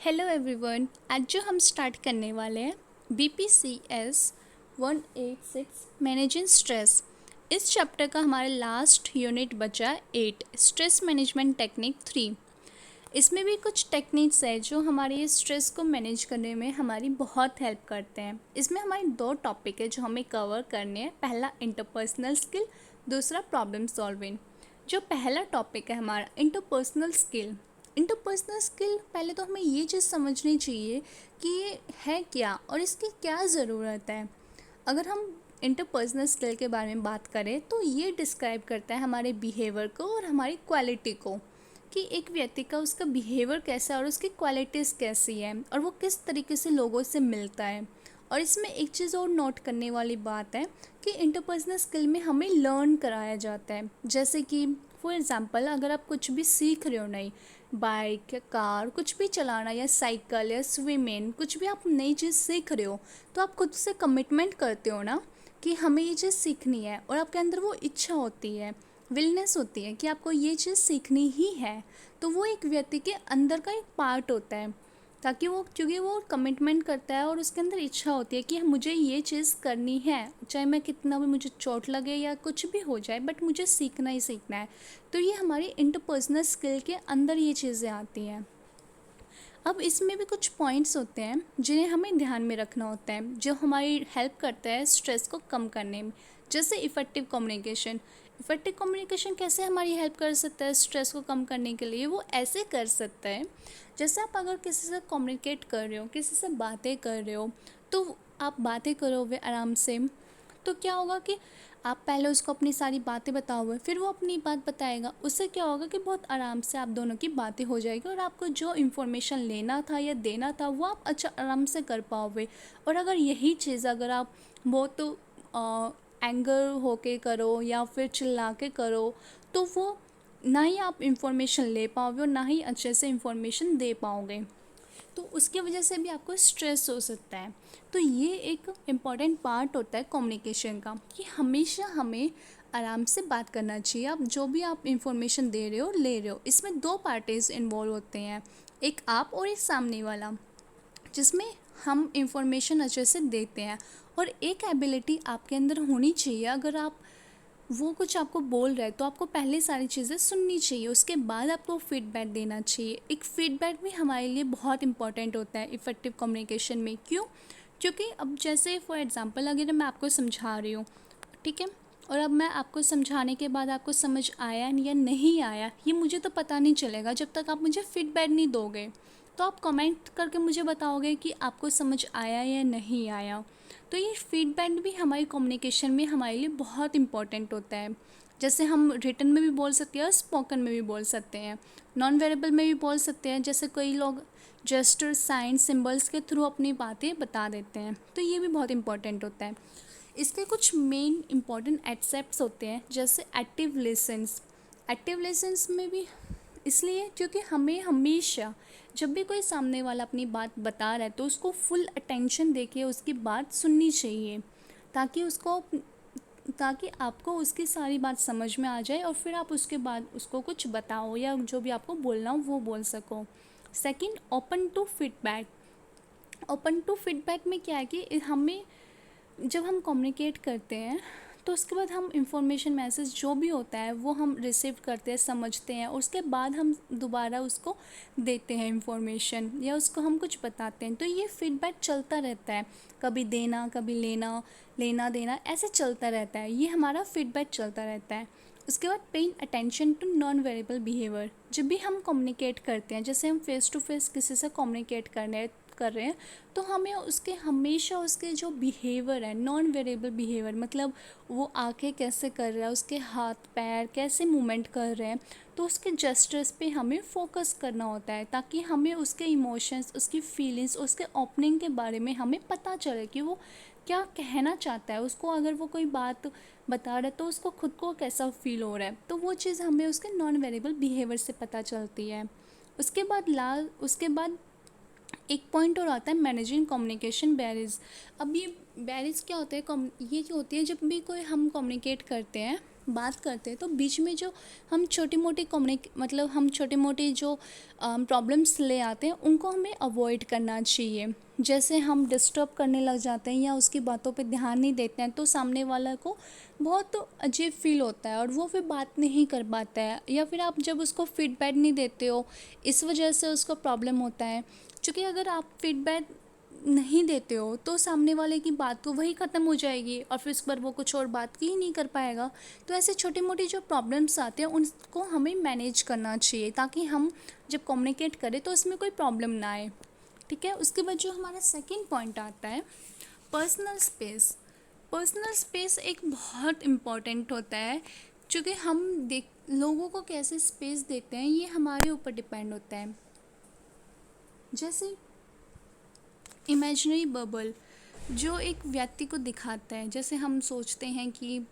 Hello everyone. आज जो हम स्टार्ट करने वाले हैं BPCS 186 मैनेजिंग स्ट्रेस। इस चैप्टर का हमारा लास्ट यूनिट बचा 8 स्ट्रेस मैनेजमेंट टेक्निक 3। इसमें भी कुछ टेक्निक्स है जो हमारे स्ट्रेस को मैनेज करने में हमारी बहुत हेल्प करते हैं। इसमें हमारे दो टॉपिक है जो हमें कवर करने हैं। पहला इंटरपर्सनल स्किल, दूसरा प्रॉब्लम सॉल्विंग। जो पहला टॉपिक है हमारा इंटरपर्सनल स्किल, पहले तो हमें ये चीज़ समझनी चाहिए कि ये है क्या और इसकी क्या ज़रूरत है। अगर हम इंटरपर्सनल स्किल के बारे में बात करें तो ये डिस्क्राइब करता है हमारे बिहेवियर को और हमारी क्वालिटी को, कि एक व्यक्ति का उसका बिहेवियर कैसा है और उसकी क्वालिटीज़ कैसी है और वो किस तरीके से लोगों से मिलता है। और इसमें एक चीज़ और नोट करने वाली बात है कि इंटरपर्सनल स्किल में हमें लर्न कराया जाता है। जैसे कि फॉर एग्ज़ाम्पल, अगर आप कुछ भी सीख रहे हो, नई बाइक या कार कुछ भी चलाना या साइकिल या स्विमिंग, कुछ भी आप नई चीज़ सीख रहे हो तो आप खुद से कमिटमेंट करते हो ना कि हमें ये चीज़ सीखनी है, और आपके अंदर वो इच्छा होती है, विलनेस होती है कि आपको ये चीज़ सीखनी ही है। तो वो एक व्यक्ति के अंदर का एक पार्ट होता है, ताकि वो, क्योंकि वो कमिटमेंट करता है और उसके अंदर इच्छा होती है कि मुझे ये चीज़ करनी है, चाहे मैं कितना भी मुझे चोट लगे या कुछ भी हो जाए, बट मुझे सीखना ही सीखना है। तो ये हमारी इंटरपर्सनल स्किल के अंदर ये चीज़ें आती हैं। अब इसमें भी कुछ पॉइंट्स होते हैं जिन्हें हमें ध्यान में रखना होता है, जो हमारी हेल्प करता है स्ट्रेस को कम करने में। जैसे इफ़ेक्टिव कम्युनिकेशन। इफ़ेक्टिव कम्युनिकेशन कैसे हमारी हेल्प कर सकता है स्ट्रेस को कम करने के लिए? वो ऐसे कर सकता है, जैसे आप अगर किसी से कम्युनिकेट कर रहे हो, किसी से बातें कर रहे हो, तो आप बातें करोगे आराम से, तो क्या होगा कि आप पहले उसको अपनी सारी बातें बताओगे, फिर वो अपनी बात बताएगा। उससे क्या होगा कि बहुत आराम से आप दोनों की बातें हो जाएगी और आपको जो इन्फॉर्मेशन लेना था या देना था वो आप अच्छा आराम से कर पाओगे। और अगर यही चीज़ अगर आप बहुत एंगर होके करो या फिर चिल्ला के करो, तो वो ना ही आप इन्फॉर्मेशन ले पाओगे और ना ही अच्छे से इन्फॉर्मेशन दे पाओगे, तो उसकी वजह से भी आपको स्ट्रेस हो सकता है। तो ये एक इम्पॉर्टेंट पार्ट होता है कम्युनिकेशन का, कि हमेशा हमें आराम से बात करना चाहिए। आप जो भी आप इंफॉर्मेशन दे रहे हो, ले रहे हो, इसमें दो पार्टीज़ इन्वॉल्व होते हैं, एक आप और एक सामने वाला, जिसमें हम इंफॉर्मेशन अच्छे से देते हैं। और एक एबिलिटी आपके अंदर होनी चाहिए, अगर आप वो कुछ आपको बोल रहा है तो आपको पहले सारी चीज़ें सुननी चाहिए, उसके बाद आपको फीडबैक देना चाहिए। एक फीडबैक भी हमारे लिए बहुत इंपॉर्टेंट होता है इफ़ेक्टिव कम्युनिकेशन में। क्यों? क्योंकि अब जैसे फॉर एग्ज़ाम्पल, अगर मैं आपको समझा रही हूँ, ठीक है, और अब मैं आपको समझाने के बाद आपको समझ आया या नहीं आया, ये मुझे तो पता नहीं चलेगा जब तक आप मुझे फीडबैक नहीं दोगे। तो आप कमेंट करके मुझे बताओगे कि आपको समझ आया या नहीं आया। तो ये फीडबैक भी हमारी कम्युनिकेशन में हमारे लिए बहुत इंपॉर्टेंट होता है। जैसे हम रिटन में भी बोल सकते हैं और स्पोकन में भी बोल सकते हैं, नॉन वेरेबल में भी बोल सकते हैं। जैसे कई लोग जेस्टर, साइन, सिंबल्स के थ्रू अपनी बातें बता देते हैं, तो ये भी बहुत इंपॉर्टेंट होता है। इसके कुछ मेन इंपॉर्टेंट एस्पेक्ट्स होते हैं, जैसे एक्टिव लिसन्स। एक्टिव लिसन्स में भी इसलिए क्योंकि हमें हमेशा जब भी कोई सामने वाला अपनी बात बता रहा है तो उसको फुल अटेंशन देके उसकी बात सुननी चाहिए, ताकि ताकि आपको उसकी सारी बात समझ में आ जाए और फिर आप उसके बाद उसको कुछ बताओ या जो भी आपको बोलना हो वो बोल सको। Second, open to feedback. Open to feedback में क्या है कि हमें, जब हम कम्युनिकेट करते हैं तो उसके बाद हम इंफॉर्मेशन, मैसेज जो भी होता है वो हम रिसीव करते हैं, समझते हैं, और उसके बाद हम दोबारा उसको देते हैं इंफॉर्मेशन, या उसको हम कुछ बताते हैं। तो ये फीडबैक चलता रहता है, कभी देना कभी लेना, लेना देना ऐसे चलता रहता है, ये हमारा फीडबैक चलता रहता है। उसके बाद paying attention to non verbal behaviour. जब भी हम कम्युनिकेट करते हैं, जैसे हम फेस टू फेस किसी से कम्युनिकेट कर रहे हैं, तो हमें उसके हमेशा उसके जो बिहेवियर है, नॉन वेरेबल बिहेवियर, मतलब वो आंखें कैसे कर रहा है, उसके हाथ पैर कैसे मूवमेंट कर रहे हैं, तो उसके जेस्चर्स पे हमें फोकस करना होता है, ताकि हमें उसके इमोशंस, उसकी फीलिंग्स, उसके ओपनिंग के बारे में हमें पता चले कि वो क्या कहना चाहता है। उसको अगर वो कोई बात बता रहा है तो उसको खुद को कैसा फील हो रहा है, तो वो चीज़ हमें उसके नॉन वेरेबल बिहेवियर से पता चलती है। उसके बाद एक पॉइंट और आता है मैनेजिंग कम्युनिकेशन बैरियर्स। अब ये बैरियर्स क्या होते हैं? ये जो होती है, जब भी कोई हम कम्युनिकेट करते हैं बात करते हैं तो बीच में जो हम छोटी मोटी मतलब हम छोटी मोटी जो प्रॉब्लम्स ले आते हैं उनको हमें अवॉइड करना चाहिए। जैसे हम डिस्टर्ब करने लग जाते हैं या उसकी बातों पे ध्यान नहीं देते हैं तो सामने वाला को बहुत अजीब फील होता है और वो फिर बात नहीं कर पाता है, या फिर आप जब उसको फीडबैक नहीं देते हो इस वजह से उसको प्रॉब्लम होता है। क्योंकि अगर आप फीडबैक नहीं देते हो तो सामने वाले की बात तो वही ख़त्म हो जाएगी और फिर उस पर वो कुछ और बात की ही नहीं कर पाएगा। तो ऐसे छोटी मोटी जो प्रॉब्लम्स आते हैं उनको हमें मैनेज करना चाहिए ताकि हम जब कम्युनिकेट करें तो उसमें कोई प्रॉब्लम ना आए। ठीक है, उसके बाद जो हमारा सेकंड पॉइंट आता है पर्सनल स्पेस। पर्सनल स्पेस एक बहुत इम्पॉर्टेंट होता है, क्योंकि हम देख लोगों को कैसे स्पेस देते हैं ये हमारे ऊपर डिपेंड होता है। जैसे इमेजिनरी बबल जो एक व्यक्ति को दिखाता है, जैसे हम सोचते हैं कि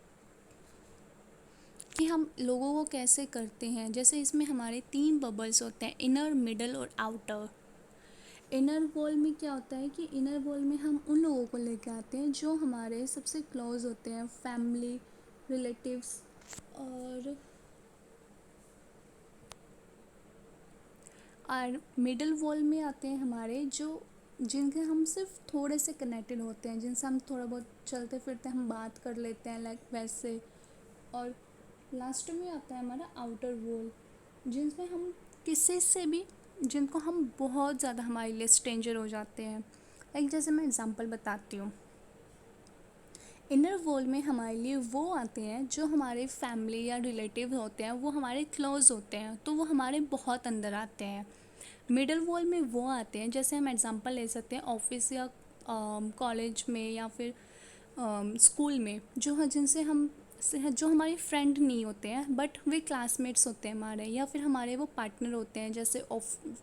हम लोगों को कैसे करते हैं। जैसे इसमें हमारे 3 बबल्स होते हैं, इनर, मिडल और आउटर। इनर वॉल में क्या होता है कि इनर वॉल में हम उन लोगों को लेके आते हैं जो हमारे सबसे क्लोज होते हैं, फैमिली, रिलेटिव्स। और मिडल वॉल में आते हैं हमारे जो जिनके हम सिर्फ थोड़े से कनेक्टेड होते हैं, जिनसे हम थोड़ा बहुत चलते फिरते हम बात कर लेते हैं लाइक वैसे। और लास्ट में आता है हमारा आउटर वॉल, जिनमें हम किसी से भी जिनको हम बहुत ज़्यादा हमारे लिए स्ट्रेंजर हो जाते हैं। लाइक जैसे मैं एग्जांपल बताती हूँ, इनर वॉल में हमारे लिए वो आते हैं जो हमारे फैमिली या रिलेटिव होते हैं, वो हमारे क्लोज होते हैं तो वो हमारे बहुत अंदर आते हैं। मिडल वॉल में वो आते हैं, जैसे हम एग्जांपल ले सकते हैं ऑफिस या कॉलेज में या फिर स्कूल में, जिनसे हम जो हमारे फ्रेंड नहीं होते हैं बट वे क्लासमेट्स होते हैं हमारे, या फिर हमारे वो पार्टनर होते हैं। जैसे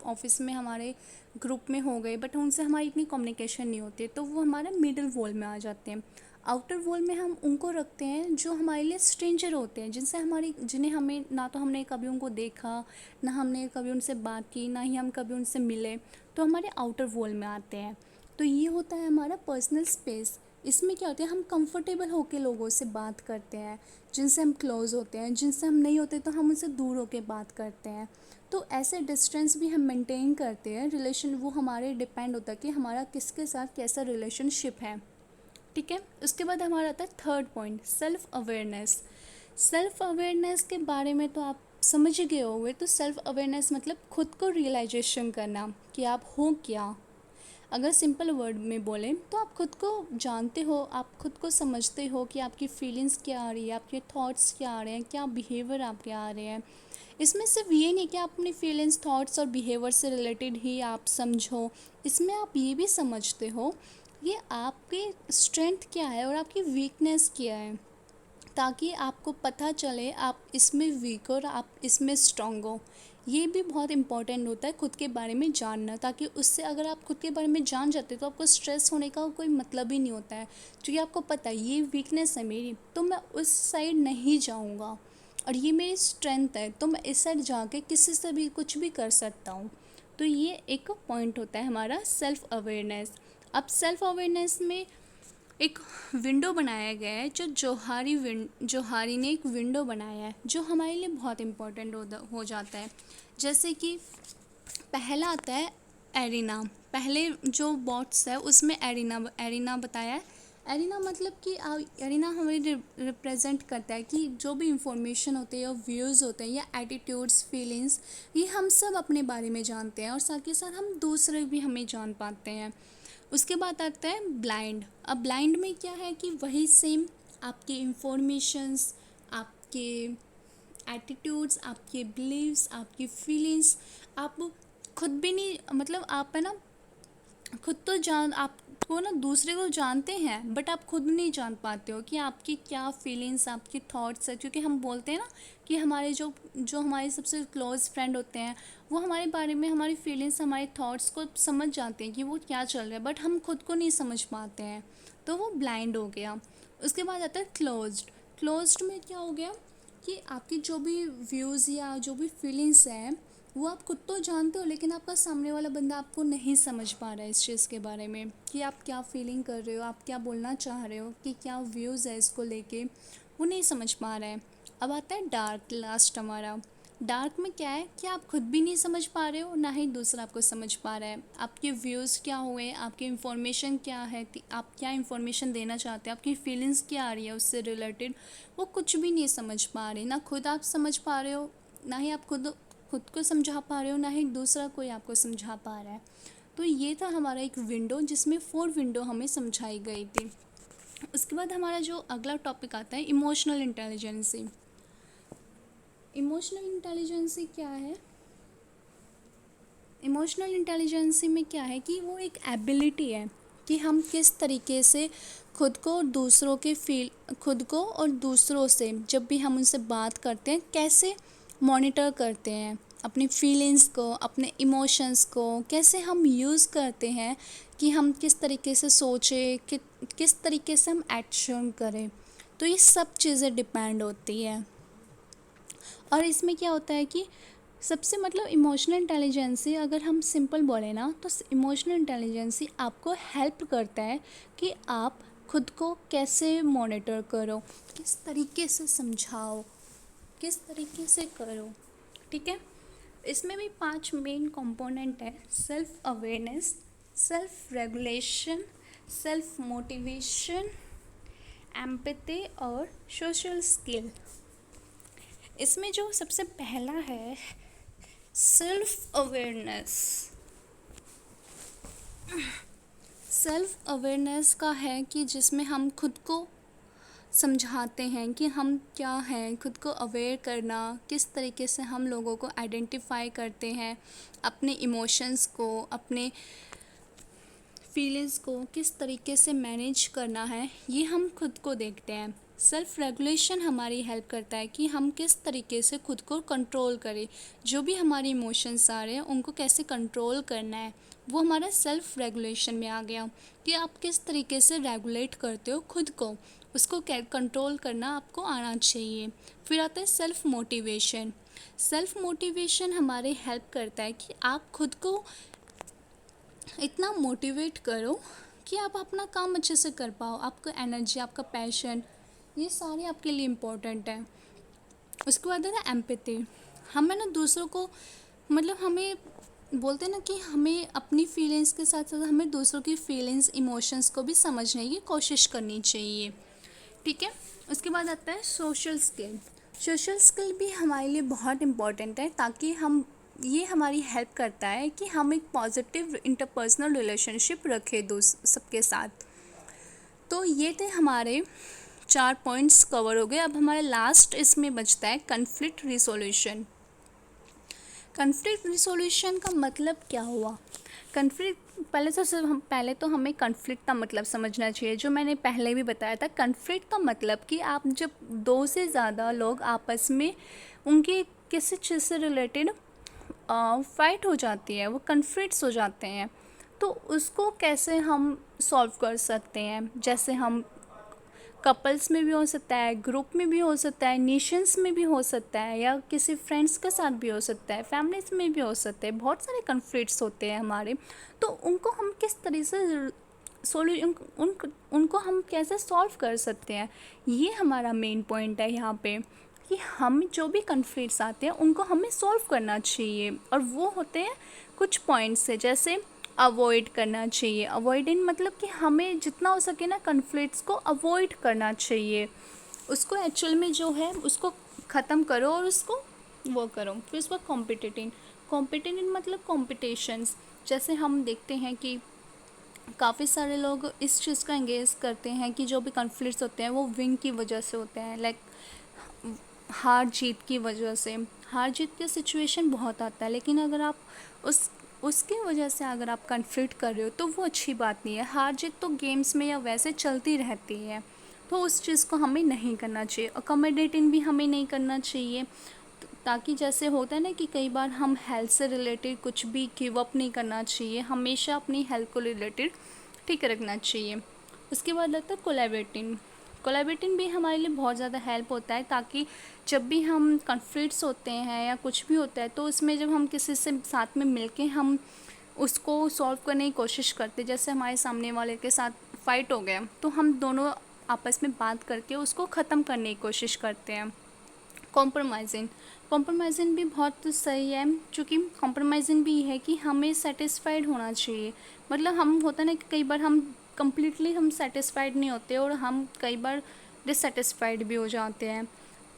ऑफिस में हमारे ग्रुप में हो गए बट उनसे हमारी इतनी कम्युनिकेशन नहीं होती है तो वो हमारे मिडल वॉल में आ जाते हैं। आउटर वॉल में हम उनको रखते हैं जो हमारे लिए स्ट्रेंजर होते हैं, जिन्हें हमें ना तो हमने कभी उनको देखा, ना हमने कभी उनसे बात की, ना ही हम कभी उनसे मिले, तो हमारे आउटर वॉल में आते हैं। तो ये होता है हमारा पर्सनल स्पेस। इसमें क्या होता है, हम कंफर्टेबल होकर लोगों से बात करते हैं, जिनसे हम क्लोज होते हैं। जिनसे हम नहीं होते तो हम उनसे दूर होकर बात करते हैं। तो ऐसे डिस्टेंस भी हम मेंटेन करते हैं। रिलेशन वो हमारे डिपेंड होता है कि हमारा किसके साथ कैसा रिलेशनशिप है। ठीक है, उसके बाद हमारा आता है third point, self awareness. Self awareness के बारे में तो आप समझ ही गए होंगे। तो सेल्फ अवेयरनेस मतलब खुद को रियलाइजेशन करना कि आप हो क्या। अगर सिंपल वर्ड में बोलें तो आप खुद को जानते हो, आप खुद को समझते हो कि आपकी फीलिंग्स क्या आ रही है, आपके थॉट्स क्या आ रहे हैं, क्या बिहेवियर आपके आ रहे हैं। इसमें सिर्फ ये नहीं कि आप अपनी फीलिंग्स, थॉट्स और बिहेवियर से रिलेटेड ही आप समझो, इसमें आप ये भी समझते हो ये आपकी स्ट्रेंथ क्या है और आपकी वीकनेस क्या है, ताकि आपको पता चले आप इसमें वीक हो और आप इसमें स्ट्रॉन्ग हो। ये भी बहुत इंपॉर्टेंट होता है खुद के बारे में जानना, ताकि उससे अगर आप खुद के बारे में जान जाते तो आपको स्ट्रेस होने का कोई मतलब ही नहीं होता है। क्योंकि आपको पता है ये वीकनेस है मेरी तो मैं उस साइड नहीं जाऊँगा, और ये मेरी स्ट्रेंथ है तो मैं इस साइड जाके किसी से भी कुछ भी कर सकता हूँ। तो ये एक पॉइंट होता है हमारा सेल्फ अवेयरनेस। अब सेल्फ अवेयरनेस में एक विंडो बनाया गया है, जो जोहारी ने एक विंडो बनाया है जो हमारे लिए बहुत इम्पोर्टेंट हो जाता है। जैसे कि पहला आता है एरिना। पहले जो बॉट्स है उसमें एरिना बताया है। एरिना मतलब कि एरिना हमें रिप्रेजेंट करता है कि जो भी इंफॉर्मेशन होते हैं या व्यूज़ होते हैं या एटीट्यूड्स, फीलिंग्स, ये हम सब अपने बारे में जानते हैं और साथ ही साथ हम दूसरे भी हमें जान पाते हैं। उसके बाद आता है ब्लाइंड। अब ब्लाइंड में क्या है कि वही सेम आपके इंफॉर्मेशंस, आपके एटीट्यूड्स, आपके बिलीव्स, आपकी फीलिंग्स आप खुद भी नहीं, मतलब आप है ना खुद तो आपको ना दूसरे को जानते हैं बट आप खुद नहीं जान पाते हो कि आपकी क्या फीलिंग्स, आपकी थॉट्स है। क्योंकि हम बोलते हैं ना कि हमारे जो जो हमारे सबसे क्लोज़ फ्रेंड होते हैं वो हमारे बारे में, हमारी फीलिंग्स, हमारे थॉट्स को समझ जाते हैं कि वो क्या चल रहा है, बट हम खुद को नहीं समझ पाते हैं, तो वो ब्लाइंड हो गया। उसके बाद आता है क्लोज्ड। क्लोज्ड में क्या हो गया कि आपकी जो भी व्यूज़ या जो भी फीलिंग्स हैं वो आप खुद तो जानते हो, लेकिन आपका सामने वाला बंदा आपको नहीं समझ पा रहा है इस चीज़ के बारे में कि आप क्या फीलिंग कर रहे हो, आप क्या बोलना चाह रहे हो, कि क्या व्यूज़ है इसको लेके, वो नहीं समझ पा रहा है। अब आता है डार्क, लास्ट हमारा। डार्क में क्या है कि आप खुद भी नहीं समझ पा रहे हो, ना ही दूसरा आपको समझ पा रहा है। आपके व्यूज़ क्या हुए, आपकी इन्फॉर्मेशन क्या है, कि आप क्या इन्फॉर्मेशन देना चाहते हैं, आपकी फीलिंग्स क्या आ रही है उससे रिलेटेड, वो कुछ भी नहीं समझ पा रहे। ना खुद आप समझ पा रहे हो, ना ही आप खुद खुद को समझा पा रहे हो, ना ही दूसरा कोई आपको समझा पा रहा है। तो ये था हमारा एक विंडो, जिसमें 4 विंडो हमें समझाई गई थी। उसके बाद हमारा जो अगला टॉपिक आता है, इमोशनल इंटेलिजेंसी। इमोशनल इंटेलिजेंसी क्या है? इमोशनल इंटेलिजेंसी में क्या है कि वो एक एबिलिटी है कि हम किस तरीके से खुद को और दूसरों से जब भी हम उनसे बात करते हैं कैसे मॉनिटर करते हैं, अपनी फीलिंग्स को, अपने इमोशंस को कैसे हम यूज़ करते हैं, कि हम किस तरीके से सोचें, कि किस तरीके से हम एक्शन करें। तो ये सब चीज़ें डिपेंड होती है। और इसमें क्या होता है कि सबसे मतलब इमोशनल इंटेलिजेंसी, अगर हम सिंपल बोले ना, तो इमोशनल इंटेलिजेंसी आपको हेल्प करता है कि आप खुद को कैसे मॉनिटर करो, किस तरीके से समझाओ, किस तरीके से करो। ठीक है, इसमें भी 5 मेन कंपोनेंट है: self awareness, self regulation, self motivation, empathy और सोशल स्किल। इसमें जो सबसे पहला है सेल्फ अवेयरनेस। सेल्फ अवेयरनेस का है कि जिसमें हम खुद को समझाते हैं कि हम क्या हैं, खुद को अवेयर करना, किस तरीके से हम लोगों को आइडेंटिफाई करते हैं, अपने इमोशंस को, अपने फीलिंग्स को किस तरीके से मैनेज करना है, ये हम खुद को देखते हैं। सेल्फ रेगुलेशन हमारी हेल्प करता है कि हम किस तरीके से खुद को कंट्रोल करें, जो भी हमारे इमोशंस आ रहे हैं उनको कैसे कंट्रोल करना है, वो हमारा सेल्फ रेगुलेशन में आ गया कि आप किस तरीके से रेगुलेट करते हो खुद को, उसको कंट्रोल करना आपको आना चाहिए। फिर आता है सेल्फ मोटिवेशन। सेल्फ मोटिवेशन हमारे हेल्प करता है कि आप खुद को इतना मोटिवेट करो कि आप अपना काम अच्छे से कर पाओ, आपका एनर्जी, आपका पैशन, ये सारे आपके लिए इम्पोर्टेंट है। उसके बाद है एम्पैथी। हमें ना दूसरों को मतलब हमें बोलते हैं ना कि हमें अपनी फीलिंग्स के साथ साथ हमें दूसरों की फीलिंग्स, इमोशंस को भी समझने की कोशिश करनी चाहिए। ठीक है, उसके बाद आता है सोशल स्किल। सोशल स्किल भी हमारे लिए बहुत इम्पॉर्टेंट है, ताकि हम ये हमारी हेल्प करता है कि हम एक पॉजिटिव इंटरपर्सनल रिलेशनशिप रखें सबके साथ। तो ये थे हमारे 4 पॉइंट्स कवर हो गए। अब हमारे लास्ट इसमें बचता है कन्फ्लिक्ट रिसोल्यूशन। कन्फ्लिक्ट रिसोल्यूशन का मतलब क्या हुआ? कन्फ्लिक्ट पहले तो हमें कन्फ्लिक्ट का मतलब समझना चाहिए, जो मैंने पहले भी बताया था। कन्फ्लिक्ट का मतलब कि आप जब 2 से ज़्यादा लोग आपस में उनके किसी चीज़ से रिलेटेड फाइट हो जाती है, वो कन्फ्लिक्ट्स हो जाते हैं, तो उसको कैसे हम सॉल्व कर सकते हैं। जैसे हम कपल्स में भी हो सकता है, ग्रुप में भी हो सकता है, नेशंस में भी हो सकता है, या किसी फ्रेंड्स के साथ भी हो सकता है, फैमिलीज में भी हो सकते हैं। बहुत सारे कन्फ्लिक्ट्स होते हैं हमारे, तो उनको हम किस तरह से उनको हम कैसे सॉल्व कर सकते हैं, ये हमारा मेन पॉइंट है यहाँ पे, कि हम जो भी कन्फ्लिक्ट्स आते हैं उनको हमें सॉल्व करना चाहिए। और वो होते हैं कुछ पॉइंट्स से, जैसे अवॉइड करना चाहिए। अवॉइडेंट मतलब कि हमें जितना हो सके ना कन्फ्लिक्ट्स को अवॉइड करना चाहिए, उसको एक्चुअल में जो है उसको ख़त्म करो और उसको वो करो। फिर उसका कॉम्पिटिटिव मतलब कॉम्पिटिशन्स। जैसे हम देखते हैं कि काफ़ी सारे लोग इस चीज़ का एंगेज करते हैं कि जो भी कन्फ्लिक्ट्स होते हैं वो विन की वजह से होते हैं, लाइक हार जीत की वजह से। हार जीत के सिचुएशन बहुत आता है, लेकिन अगर आप उसकी वजह से अगर आप कन्फ्लिक्ट कर रहे हो तो वो अच्छी बात नहीं है। हार जीत तो गेम्स में या वैसे चलती रहती है, तो उस चीज़ को हमें नहीं करना चाहिए। अकोमोडेटिंग भी हमें नहीं करना चाहिए, ताकि जैसे होता है ना कि कई बार हम हेल्थ से रिलेटेड कुछ भी गिव अप नहीं करना चाहिए, हमेशा अपनी हेल्थ को रिलेटेड ठीक रखना चाहिए। उसके बाद लगता है कोलैबोरेटिंग भी हमारे लिए बहुत ज़्यादा हेल्प होता है, ताकि जब भी हम कन्फ्लिक्ट्स होते हैं या कुछ भी होता है, तो उसमें जब हम किसी से साथ में मिलके हम उसको सॉल्व करने की कोशिश करते, जैसे हमारे सामने वाले के साथ फ़ाइट हो गया, तो हम दोनों आपस में बात करके उसको ख़त्म करने की कोशिश करते हैं। कॉम्प्रोमाइज़िंग कॉम्प्रोमाइज़िंग भी बहुत सही है, क्योंकि कॉम्प्रोमाइज़िंग भी है कि हमें सेटिस्फाइड होना चाहिए। मतलब हम होता है ना कि कई बार हम कंप्लीटली हम सेटिस्फाइड नहीं होते और हम कई बार डिससेटिस्फाइड भी हो जाते हैं।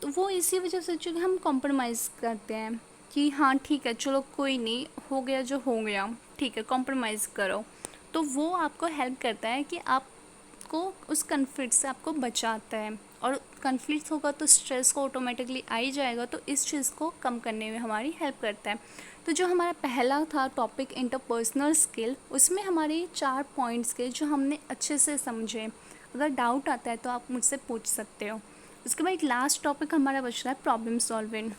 तो वो इसी वजह से चूँकि हम कॉम्प्रोमाइज़ करते हैं कि हाँ ठीक है, चलो कोई नहीं, हो गया जो हो गया, ठीक है कॉम्प्रोमाइज़ करो। तो वो आपको हेल्प करता है कि आपको उस कन्फ्लिक्ट से आपको बचाता है, और कन्फ्लिक्ट होगा तो स्ट्रेस को ऑटोमेटिकली आ ही जाएगा, तो इस चीज़ को कम करने में हमारी हेल्प करता है। तो जो हमारा पहला था टॉपिक इंटरपर्सनल स्किल, उसमें हमारे 4 पॉइंट्स के जो हमने अच्छे से समझे। अगर डाउट आता है तो आप मुझसे पूछ सकते हो। उसके बाद एक लास्ट टॉपिक हमारा बच रहा है प्रॉब्लम सॉल्विंग।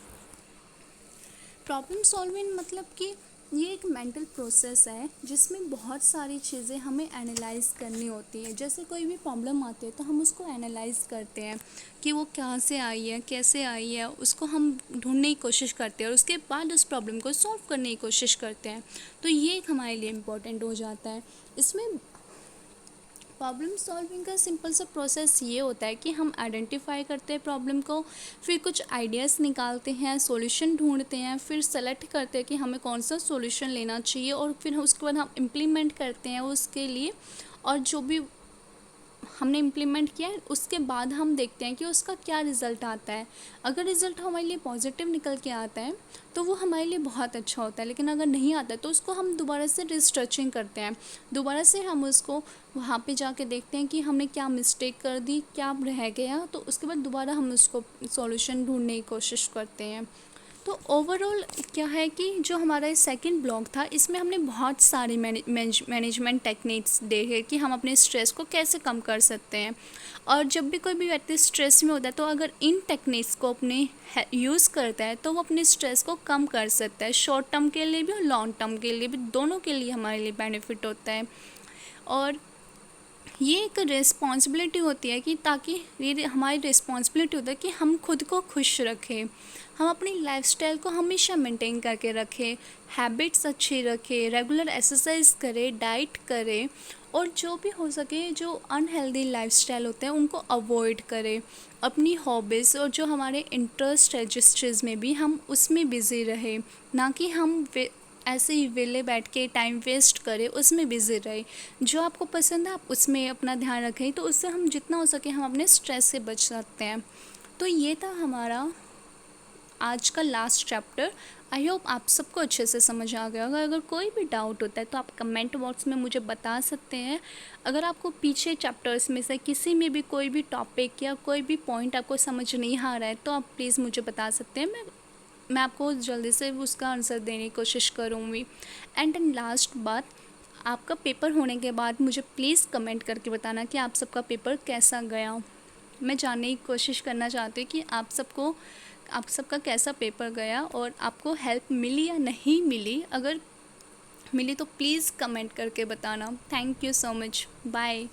प्रॉब्लम सॉल्विंग मतलब कि ये एक मेंटल प्रोसेस है जिसमें बहुत सारी चीज़ें हमें एनालाइज करनी होती है। जैसे कोई भी प्रॉब्लम आती है तो हम उसको एनालाइज करते हैं कि वो कहाँ से आई है, कैसे आई है, उसको हम ढूंढने की कोशिश करते हैं और उसके बाद उस प्रॉब्लम को सॉल्व करने की कोशिश करते हैं। तो ये एक हमारे लिए इम्पोर्टेंट हो जाता है। इसमें प्रॉब्लम सॉल्विंग का सिंपल सा प्रोसेस ये होता है कि हम आइडेंटिफाई करते हैं प्रॉब्लम को, फिर कुछ आइडियाज़ निकालते हैं, सॉल्यूशन ढूंढते हैं, फिर सेलेक्ट करते हैं कि हमें कौन सा सॉल्यूशन लेना चाहिए, और फिर उसके बाद हम इम्प्लीमेंट करते हैं उसके लिए। और जो भी हमने इम्प्लीमेंट किया है उसके बाद हम देखते हैं कि उसका क्या रिज़ल्ट आता है। अगर रिज़ल्ट हमारे लिए पॉजिटिव निकल के आता है तो वो हमारे लिए बहुत अच्छा होता है, लेकिन अगर नहीं आता है तो उसको हम दोबारा से रिस्ट्रचिंग करते हैं। दोबारा से हम उसको वहाँ पे जाके देखते हैं कि हमने क्या मिस्टेक कर दी, क्या रह गया, तो उसके बाद दोबारा हम उसको सॉल्यूशन ढूंढने की कोशिश करते हैं। तो ओवरऑल क्या है कि जो हमारा सेकंड ब्लॉग था इसमें हमने बहुत सारी मैनेजमेंट टेक्निक्स देखे कि हम अपने स्ट्रेस को कैसे कम कर सकते हैं। और जब भी कोई भी व्यक्ति स्ट्रेस में होता है तो अगर इन टेक्निक्स को अपने यूज़ करता है तो वो अपने स्ट्रेस को कम कर सकता है, शॉर्ट टर्म के लिए भी और लॉन्ग टर्म के लिए भी, दोनों के लिए हमारे लिए बेनिफिट होता है। और ये एक रिस्पॉन्सिबिलिटी होती है कि ताकि ये हमारी रिस्पॉन्सिबिलिटी होता है कि हम खुद को खुश रखें, हम अपनी लाइफस्टाइल को हमेशा मेंटेन करके रखें, हैबिट्स अच्छी रखें, रेगुलर एक्सरसाइज करें, डाइट करें, और जो भी हो सके जो अनहेल्दी लाइफस्टाइल होते हैं उनको अवॉइड करें। अपनी हॉबीज़ और जो हमारे इंटरेस्ट है जिस चीज़ में भी, हम उसमें बिज़ी रहें, ना कि हम ऐसे ही वेले बैठ के टाइम वेस्ट करें, उसमें बिज़ी रहे। जो आपको पसंद है आप उसमें अपना ध्यान रखें, तो उससे हम जितना हो सके हम अपने स्ट्रेस से बच सकते हैं। तो ये था हमारा आज का लास्ट चैप्टर। आई होप आप सबको अच्छे से समझ आ गया होगा। अगर कोई भी डाउट होता है तो आप कमेंट बॉक्स में मुझे बता सकते हैं। अगर आपको पीछे चैप्टर्स में से किसी में भी कोई भी टॉपिक या कोई भी पॉइंट आपको समझ नहीं आ रहा है तो आप प्लीज़ मुझे बता सकते हैं। मैं आपको जल्दी से उसका आंसर देने की कोशिश करूँगी। एंड लास्ट बात, आपका पेपर होने के बाद मुझे प्लीज़ कमेंट करके बताना कि आप सबका पेपर कैसा गया। मैं जानने की कोशिश करना चाहती हूँ कि आप सबका कैसा पेपर गया और आपको हेल्प मिली या नहीं मिली। अगर मिली तो प्लीज़ कमेंट करके बताना। Thank you so much. Bye.